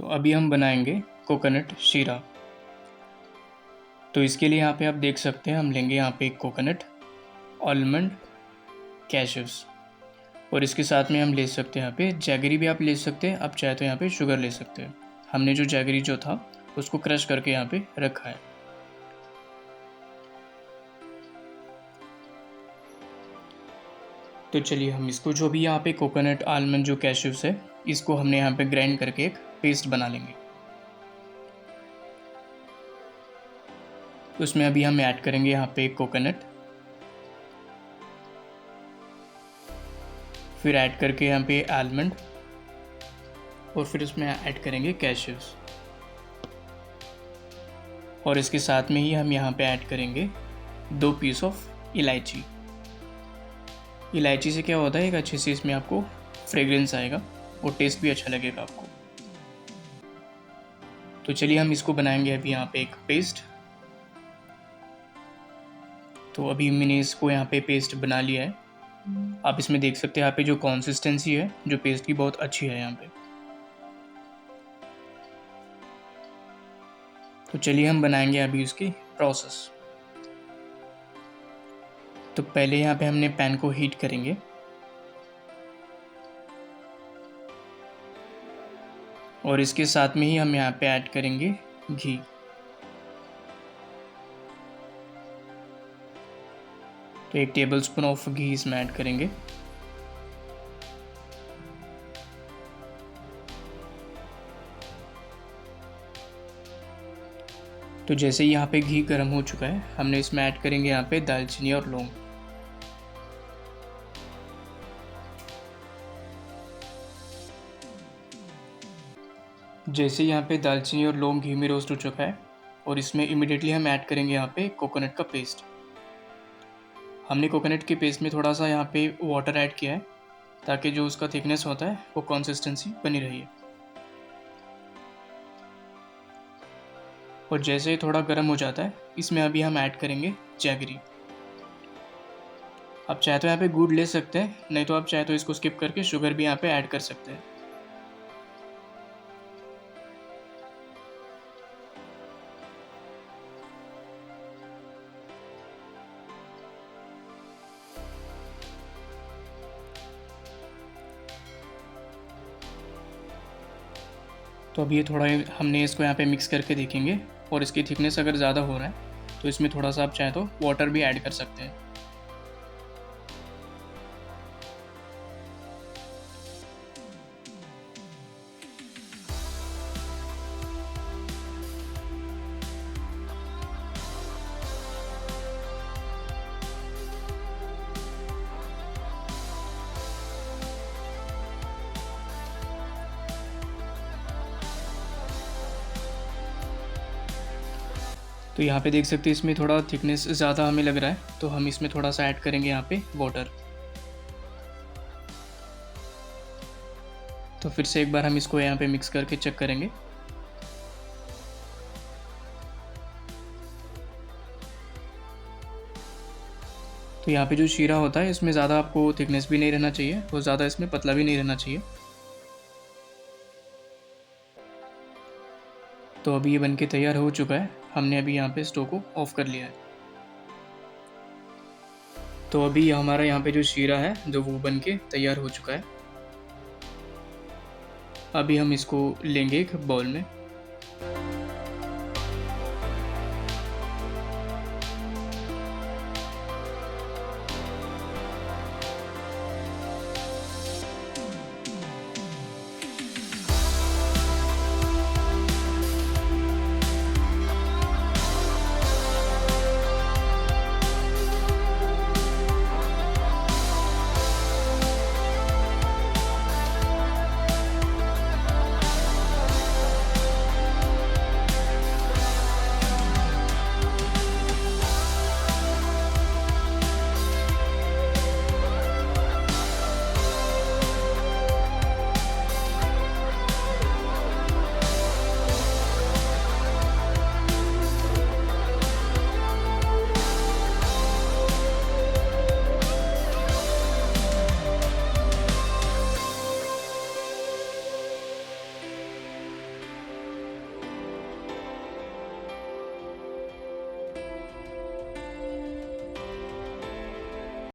तो अभी हम बनाएंगे कोकोनट शीरा। तो इसके लिए यहाँ पे आप देख सकते हैं हम लेंगे यहाँ पे एक कोकोनट, आलमंड, कैशूस और इसके साथ में हम ले सकते हैं यहाँ पे जैगरी भी आप ले सकते हैं, आप चाहे तो यहाँ पे शुगर ले सकते हैं। हमने जो जैगरी जो था उसको क्रश करके यहाँ पे रखा है। तो चलिए हम इसको जो भी यहाँ पे कोकोनट, आलमंड, जो कैशूस है, इसको हमने यहाँ पे ग्राइंड करके एक पेस्ट बना लेंगे। उसमें अभी हम ऐड करेंगे यहाँ पे कोकोनट, फिर ऐड करके यहाँ पे आलमंड और फिर उसमें ऐड करेंगे कैशूस और इसके साथ में ही हम यहाँ पे ऐड करेंगे 2 पीस ऑफ इलायची। इलायची से क्या होता है, एक अच्छे से इसमें आपको फ्रेग्रेंस आएगा और टेस्ट भी अच्छा लगेगा आपको। तो चलिए हम इसको बनाएंगे अभी यहाँ पे एक पेस्ट। तो अभी मैंने इसको यहाँ पे पेस्ट बना लिया है। आप इसमें देख सकते हैं यहाँ पे जो कंसिस्टेंसी है जो पेस्ट की बहुत अच्छी है यहाँ पे। तो चलिए हम बनाएंगे अभी उसकी प्रोसेस। तो पहले यहाँ पे हमने पैन को हीट करेंगे और इसके साथ में ही हम यहाँ पे ऐड करेंगे घी। तो 1 टेबलस्पून ऑफ घी इसमें ऐड करेंगे। तो जैसे ही यहाँ पे घी गर्म हो चुका है, हमने इसमें ऐड करेंगे यहाँ पे दालचीनी और लौंग। जैसे यहाँ पे दालचीनी और लौंग घी में रोस्ट हो चुका है और इसमें इमिडिएटली हम ऐड करेंगे यहाँ पे कोकोनट का पेस्ट। हमने कोकोनट के पेस्ट में थोड़ा सा यहाँ पे वाटर ऐड किया है ताकि जो उसका थिकनेस होता है वो कंसिस्टेंसी बनी रही है। और जैसे ही थोड़ा गर्म हो जाता है, इसमें अभी हम ऐड करेंगे जैगरी। आप चाहे तो यहाँ पे गुड़ ले सकते हैं, नहीं तो आप चाहे तो इसको स्किप करके शुगर भी यहाँ पे ऐड कर सकते हैं। तो अभी ये थोड़ा हमने इसको यहाँ पे मिक्स करके देखेंगे और इसकी थिकनेस अगर ज़्यादा हो रहा है तो इसमें थोड़ा सा आप चाहे तो वाटर भी ऐड कर सकते हैं। तो यहाँ पे देख सकते हैं इसमें थोड़ा थिकनेस ज़्यादा हमें लग रहा है, तो हम इसमें थोड़ा सा ऐड करेंगे यहाँ पे वाटर। तो फिर से एक बार हम इसको यहाँ पे मिक्स करके चेक करेंगे। तो यहाँ पे जो शीरा होता है इसमें ज़्यादा आपको थिकनेस भी नहीं रहना चाहिए और ज़्यादा इसमें पतला भी नहीं रहना चाहिए। तो अभी ये बनके तैयार हो चुका है। हमने अभी यहाँ पे स्टोव को ऑफ कर लिया है। तो अभी हमारा यहाँ पे जो शीरा है जो वो बनके तैयार हो चुका है। अभी हम इसको लेंगे एक बाउल में।